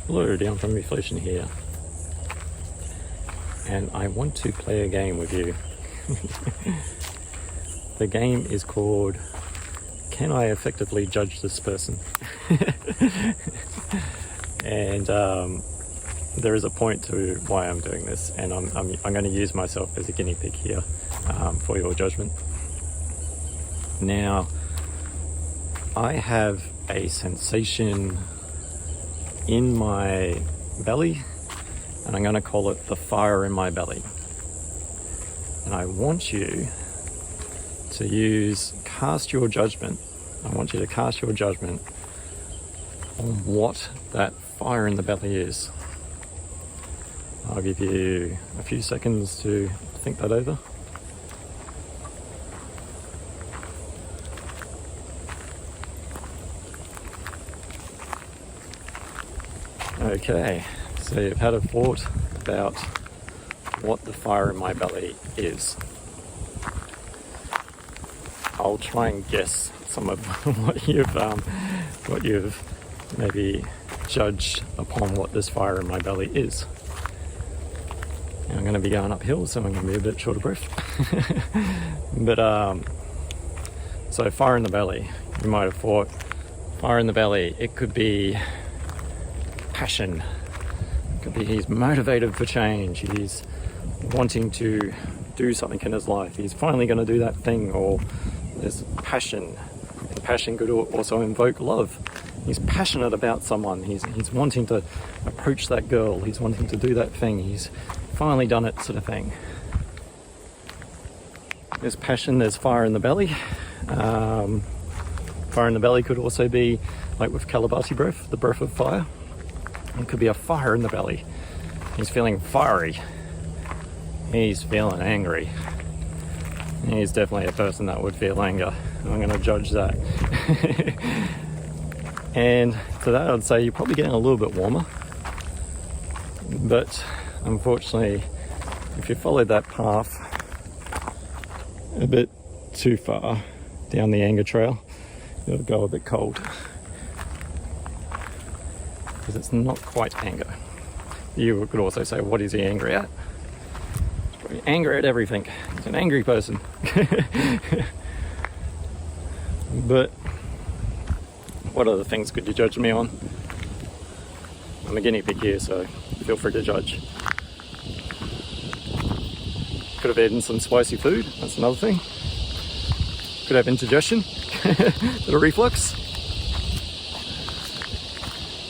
Hello, Dion from Eflowtion here, and I want to play a game with you. The game is called Can I Effectively Judge This Person? And there is a point to why I'm doing this, and I'm going to use myself as a guinea pig here for your judgment. Now, I have a sensation in my belly, and I'm going to call it the fire in my belly. And I want you to cast your judgment. I want you to cast your judgment on what that fire in the belly is. I'll give you a few seconds to think that over. Okay, so you've had a thought about what the fire in my belly is. I'll try and guess some of what you've maybe judged upon what this fire in my belly is. Now, I'm going to be going uphill, so I'm going to be a bit short of breath. But so fire in the belly, you might have thought fire in the belly, it could be passion. It could be he's motivated for change. He's wanting to do something in his life. He's finally going to do that thing. Or there's passion. And passion could also invoke love. He's passionate about someone. He's wanting to approach that girl. He's wanting to do that thing. He's finally done it, sort of thing. There's passion. There's fire in the belly. Fire in the belly could also be like with Kalabati breath, the breath of fire. It could be a fire in the belly. He's feeling fiery. He's feeling angry. He's definitely a person that would feel anger. I'm going to judge that. And to that I'd say you're probably getting a little bit warmer. But unfortunately, if you followed that path a bit too far down the anger trail, it'll go a bit cold. Because it's not quite anger. You could also say, what is he angry at? He's probably angry at everything. He's an angry person. But what other things could you judge me on? I'm a guinea pig here, so feel free to judge. Could have eaten some spicy food, that's another thing. Could have indigestion, little reflux.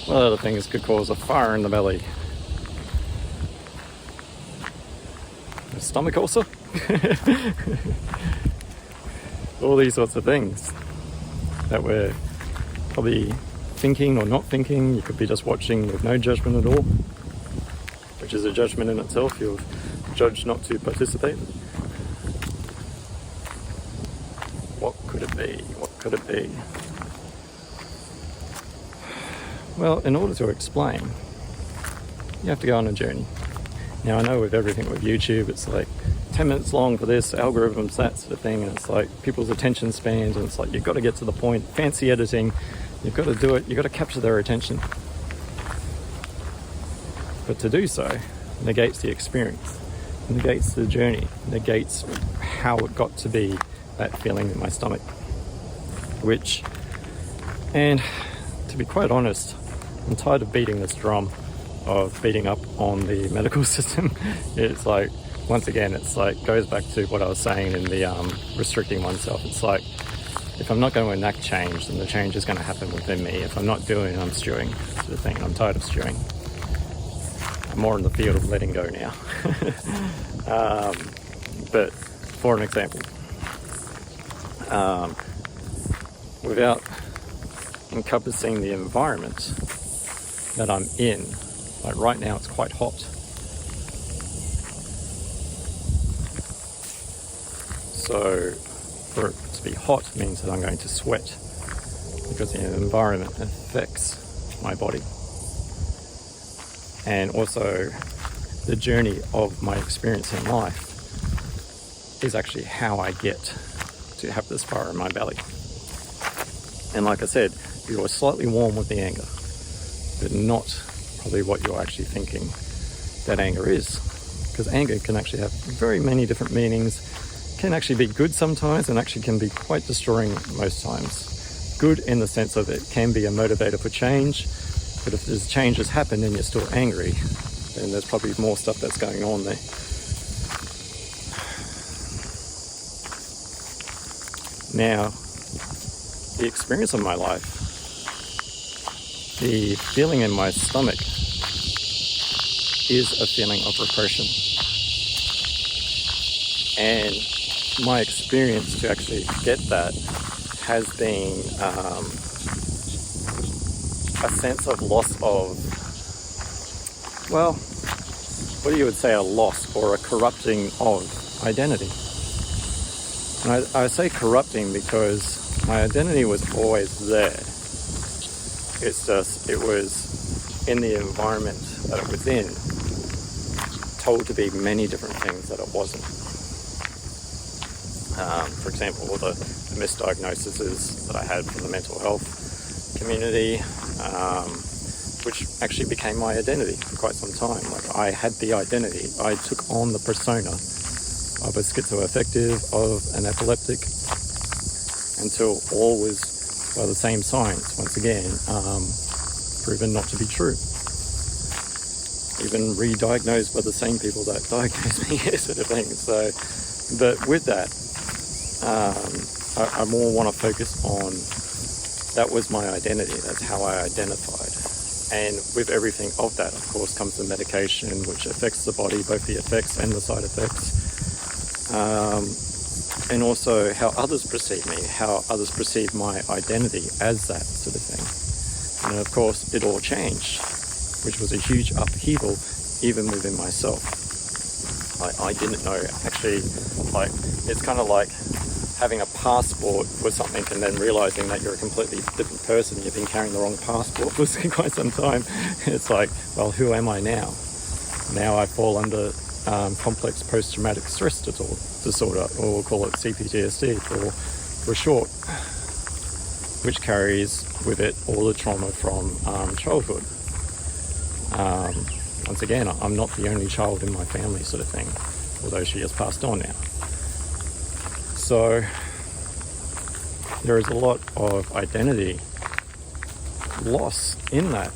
What other things could cause a fire in the belly? A stomach ulcer? All these sorts of things that we're probably thinking or not thinking. You could be just watching with no judgment at all, which is a judgment in itself. You've judged not to participate. What could it be? What could it be? Well, in order to explain, you have to go on a journey. Now, I know with everything with YouTube, it's like 10 minutes long for this, algorithms, that sort of thing, and it's like people's attention spans, and it's like you've got to get to the point, fancy editing, you've got to do it, you've got to capture their attention. But to do so negates the experience, negates the journey, negates how it got to be that feeling in my stomach. And to be quite honest, I'm tired of beating this drum, of beating up on the medical system. It's like, once again, it's like, goes back to what I was saying in the restricting oneself. It's like, if I'm not going to enact change, then the change is going to happen within me. If I'm not doing it, I'm stewing, sort of thing. And I'm tired of stewing. I'm more in the field of letting go now. But for an example, without encompassing the environment that I'm in, like right now it's quite hot. So for it to be hot means that I'm going to sweat, because the environment affects my body. And also the journey of my experience in life is actually how I get to have this fire in my belly. And like I said, you are slightly warm with the anger, but not probably what you're actually thinking that anger is. Because anger can actually have very many different meanings, can actually be good sometimes, and actually can be quite destroying most times. Good in the sense of it can be a motivator for change, but if there's change has happened and you're still angry, then there's probably more stuff that's going on there. Now, the experience of my life, the feeling in my stomach is a feeling of repression. And my experience to actually get that has been a sense of loss of, well, what you would say a loss or a corrupting of identity. And I say corrupting because my identity was always there. It's just, it was in the environment that it was in, told to be many different things that it wasn't. For example, all the misdiagnoses that I had from the mental health community, which actually became my identity for quite some time. Like, I had the identity, I took on the persona of a schizoaffective, of an epileptic, until all was, by the same science, once again, proven not to be true. Even re-diagnosed by the same people that diagnosed me, sort of thing. So, but with that, I more want to focus on, that was my identity, that's how I identified. And with everything of that, of course, comes the medication, which affects the body, both the effects and the side effects. And also how others perceive me, how others perceive my identity as that sort of thing. And of course, it all changed, which was a huge upheaval, even within myself. I didn't know, actually, like, it's kind of like having a passport for something and then realizing that you're a completely different person. You've been carrying the wrong passport for quite some time. It's like, well, who am I now? Now I fall under complex post-traumatic stress disorder, or we'll call it CPTSD for short, which carries with it all the trauma from childhood. Once again, I'm not the only child in my family, sort of thing, although she has passed on now. So there is a lot of identity loss in that.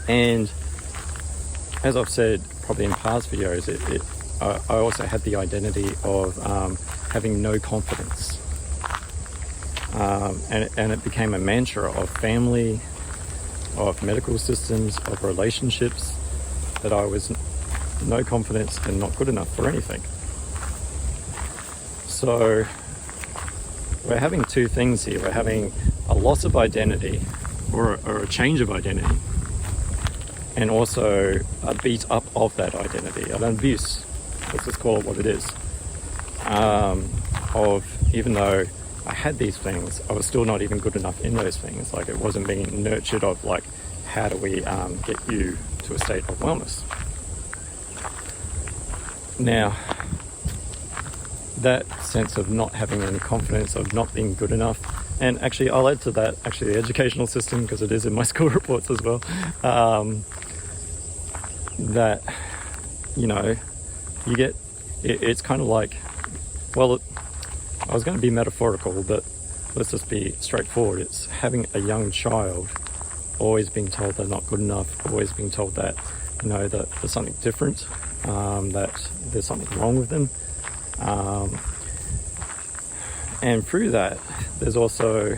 And as I've said probably in past videos, I also had the identity of having no confidence. And it became a mantra of family, of medical systems, of relationships, that I was no confidence and not good enough for anything. So we're having two things here. We're having a loss of identity, or a change of identity, and also a beat up of that identity, an abuse, let's just call it what it is, of, even though I had these things, I was still not even good enough in those things. Like, it wasn't being nurtured of, like, how do we get you to a state of wellness. Now, that sense of not having any confidence, of not being good enough, and actually I'll add to that actually the educational system, because it is in my school reports as well, that, you know, you get, it's kind of like, well, I was going to be metaphorical, but let's just be straightforward. It's having a young child always being told they're not good enough, always being told that, you know, that there's something different, that there's something wrong with them. And through that, there's also,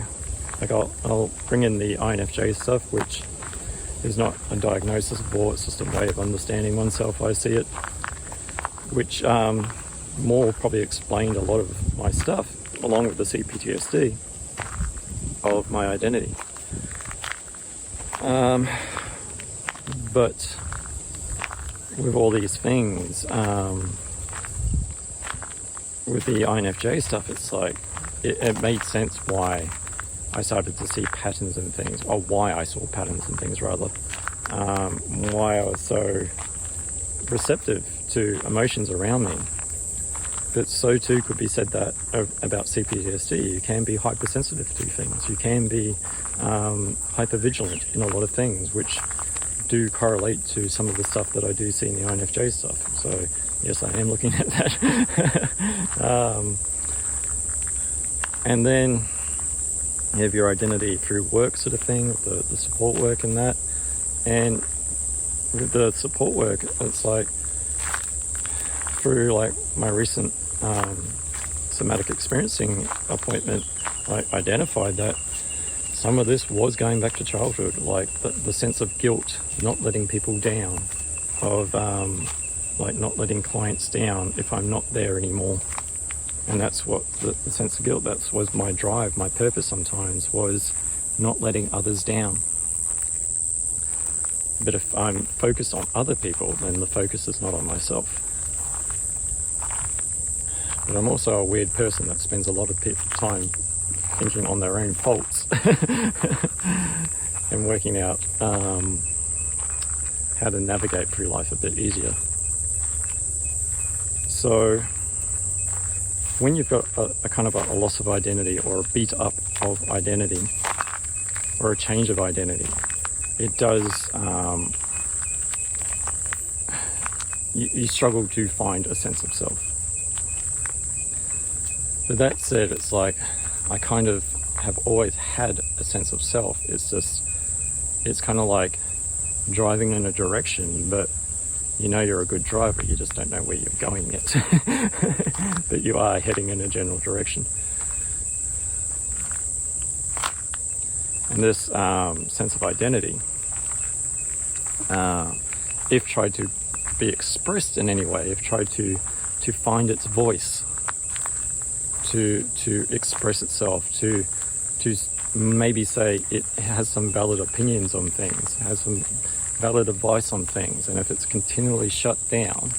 like, I'll bring in the INFJ stuff, which is not a diagnosis of all, it's just a way of understanding oneself, I see it, which more probably explained a lot of my stuff, along with the CPTSD of my identity. But with all these things, with the INFJ stuff, it's like, it made sense why I started to see patterns and things, or why I saw patterns and things rather, why I was so receptive to emotions around me. But so too could be said that about CPTSD. You can be hypersensitive to things. You can be hypervigilant in a lot of things, which do correlate to some of the stuff that I do see in the INFJ stuff. So yes, I am looking at that. And then you have your identity through work sort of thing, the support work and that. And with the support work, it's like through like my recent somatic experiencing appointment, I identified that some of this was going back to childhood, like the sense of guilt, not letting people down, of like not letting clients down if I'm not there anymore. And that's what the sense of guilt, that was my drive, my purpose sometimes, was not letting others down. But if I'm focused on other people, then the focus is not on myself. But I'm also a weird person that spends a lot of time thinking on their own faults and working out how to navigate through life a bit easier. So when you've got a kind of a loss of identity, or a beat up of identity, or a change of identity, it does, you struggle to find a sense of self. But that said, it's like, I kind of have always had a sense of self. It's just, it's kind of like driving in a direction, but you know you're a good driver, you just don't know where you're going yet. But you are heading in a general direction. And this sense of identity, if tried to be expressed in any way, if tried to find its voice, to express itself, to maybe say it has some valid opinions on things, has some valid advice on things, and if it's continually shut down,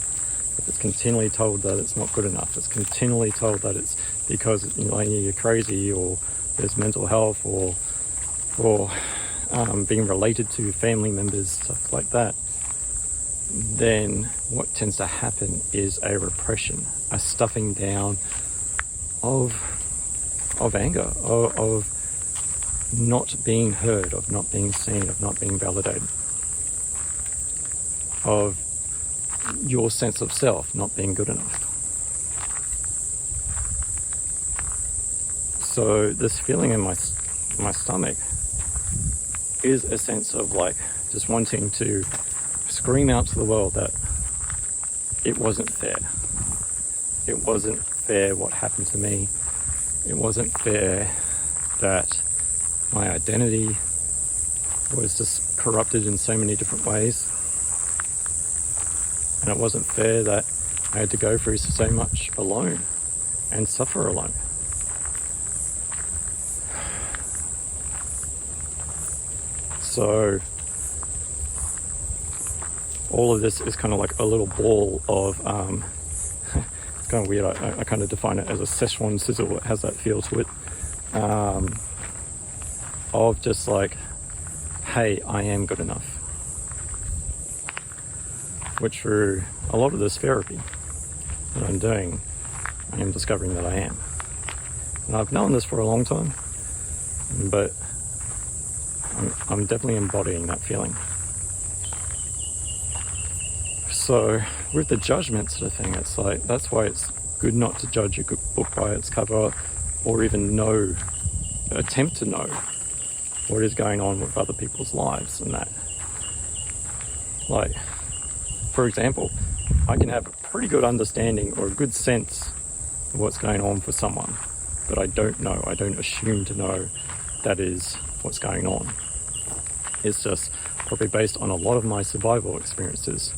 if it's continually told that it's not good enough, it's continually told that it's because you're crazy, or there's mental health, or being related to family members, stuff like that, then what tends to happen is a repression, a stuffing down of anger, of not being heard, of not being seen, of not being validated, of your sense of self not being good enough. So this feeling in my stomach is a sense of like just wanting to scream out to the world that it wasn't fair. It wasn't fair what happened to me. It wasn't fair that my identity was just corrupted in so many different ways. And it wasn't fair that I had to go through so much alone and suffer alone. So all of this is kind of like a little ball of it's kind of weird. I kind of define it as a Szechuan sizzle. It has that feel to it, of just like, hey, I am good enough. Which through a lot of this therapy that I'm doing, I am discovering that I am. And I've known this for a long time, but I'm definitely embodying that feeling. So with the judgment sort of thing, it's like, that's why it's good not to judge a good book by its cover, or even attempt to know what is going on with other people's lives and that. Like, for example, I can have a pretty good understanding or a good sense of what's going on for someone, but I don't know, I don't assume to know that is what's going on. It's just probably based on a lot of my survival experiences.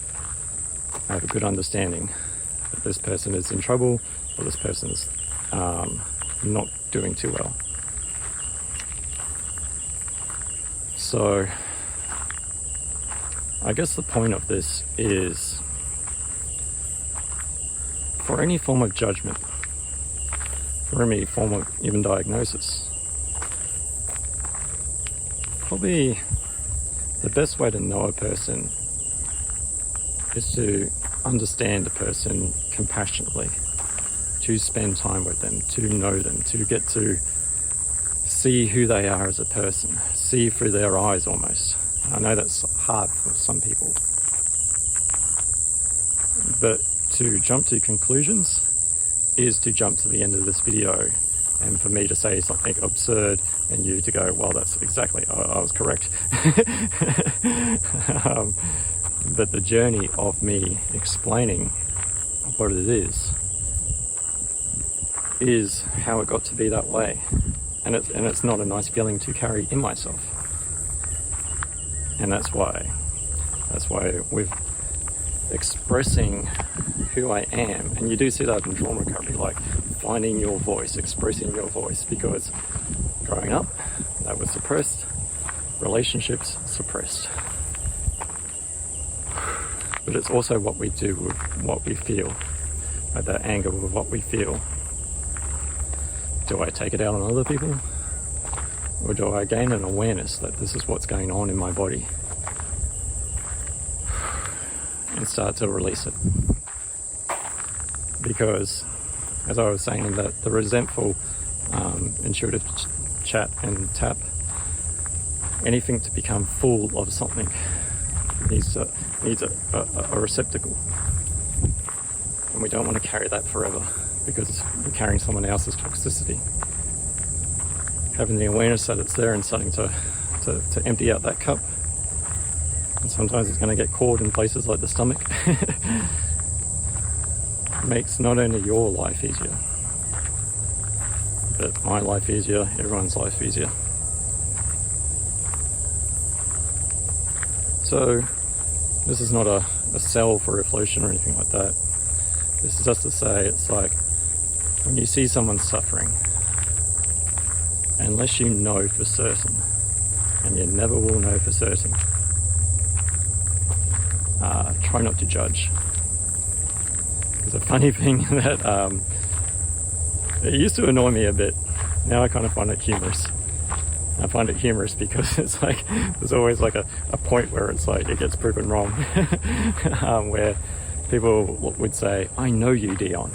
I have a good understanding that this person is in trouble, or this person is not doing too well. So I guess the point of this is, for any form of judgment, for any form of even diagnosis, probably the best way to know a person is to understand a person compassionately, to spend time with them, to know them, to get to see who they are as a person, see through their eyes almost, I know that's hard for some people, but to jump to conclusions is to jump to the end of this video and for me to say something absurd and you to go, well, that's exactly, I was correct. But the journey of me explaining what it is how it got to be that way. And it's not a nice feeling to carry in myself. And that's why with expressing who I am, and you do see that in trauma recovery, like finding your voice, expressing your voice, because growing up, that was suppressed, relationships suppressed. But it's also what we do with what we feel, like that anger with what we feel. Do I take it out on other people? Or do I gain an awareness that this is what's going on in my body and start to release it? Because, as I was saying, that the resentful intuitive chat and tap, anything to become full of something needs a receptacle. And we don't want to carry that forever because we're carrying someone else's toxicity. Having the awareness that it's there and starting to empty out that cup. And sometimes it's going to get caught in places like the stomach. Makes not only your life easier, but my life easier, everyone's life easier. So this is not a sell for Eflowtion or anything like that. This is just to say, it's like when you see someone suffering, unless you know for certain, and you never will know for certain, try not to judge. It's a funny thing that it used to annoy me a bit. Now I kind of find it humorous. I find it humorous because it's like there's always like a point where it's like it gets proven wrong, where people would say, "I know you, Dion."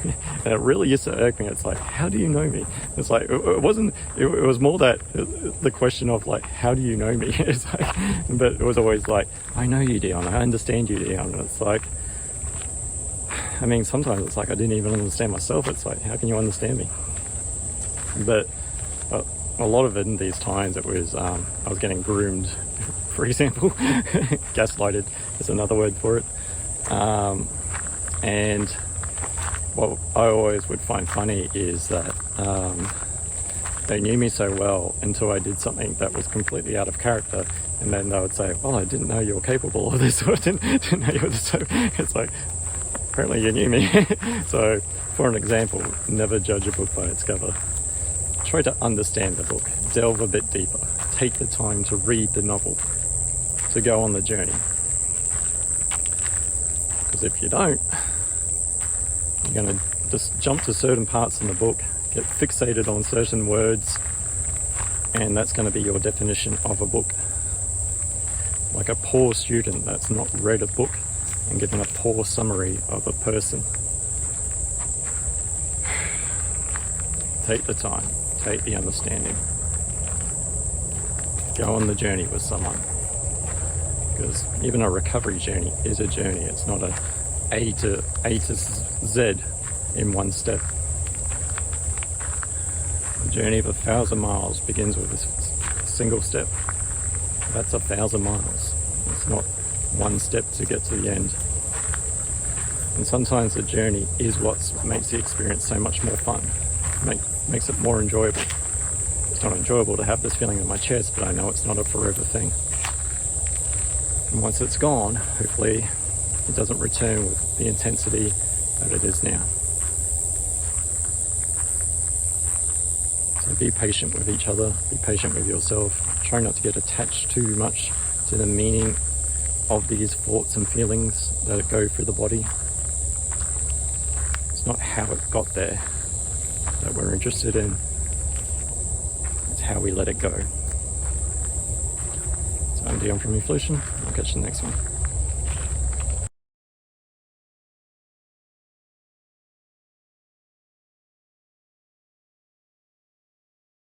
And it really used to irk me. It's like, how do you know me? It's like, it wasn't, it was more that the question of like, how do you know me? It's like, but it was always like, I know you, Dion. I understand you, Dion. And it's like, I mean, sometimes it's like I didn't even understand myself. It's like, how can you understand me? But a lot of it in these times, it was, I was getting groomed, for example. Gaslighted is another word for it. And what I always would find funny is that they knew me so well until I did something that was completely out of character, and then they would say, "Well, I didn't know you were capable of this," or "I didn't know you were this." It's like, apparently you knew me. So, for an example, never judge a book by its cover. Try to understand the book, delve a bit deeper, take the time to read the novel, to go on the journey. Because if you don't, you're going to just jump to certain parts in the book, get fixated on certain words, and that's going to be your definition of a book. Like a poor student that's not read a book and given a poor summary of a person. Take the time, take the understanding. Go on the journey with someone. Because even a recovery journey is a journey. It's not A to Z in one step. The journey of 1,000 miles begins with a single step. That's 1,000 miles. It's not one step to get to the end. And sometimes the journey is what makes the experience so much more fun. Makes it more enjoyable. It's not enjoyable to have this feeling in my chest, but I know it's not a forever thing. And once it's gone, hopefully it doesn't return with the intensity that it is now. So be patient with each other, be patient with yourself. Try not to get attached too much to the meaning of these thoughts and feelings that go through the body. It's not how it got there that we're interested in. It's how we let it go. So I'm Dion from Eflowtion. I'll catch you in the next one.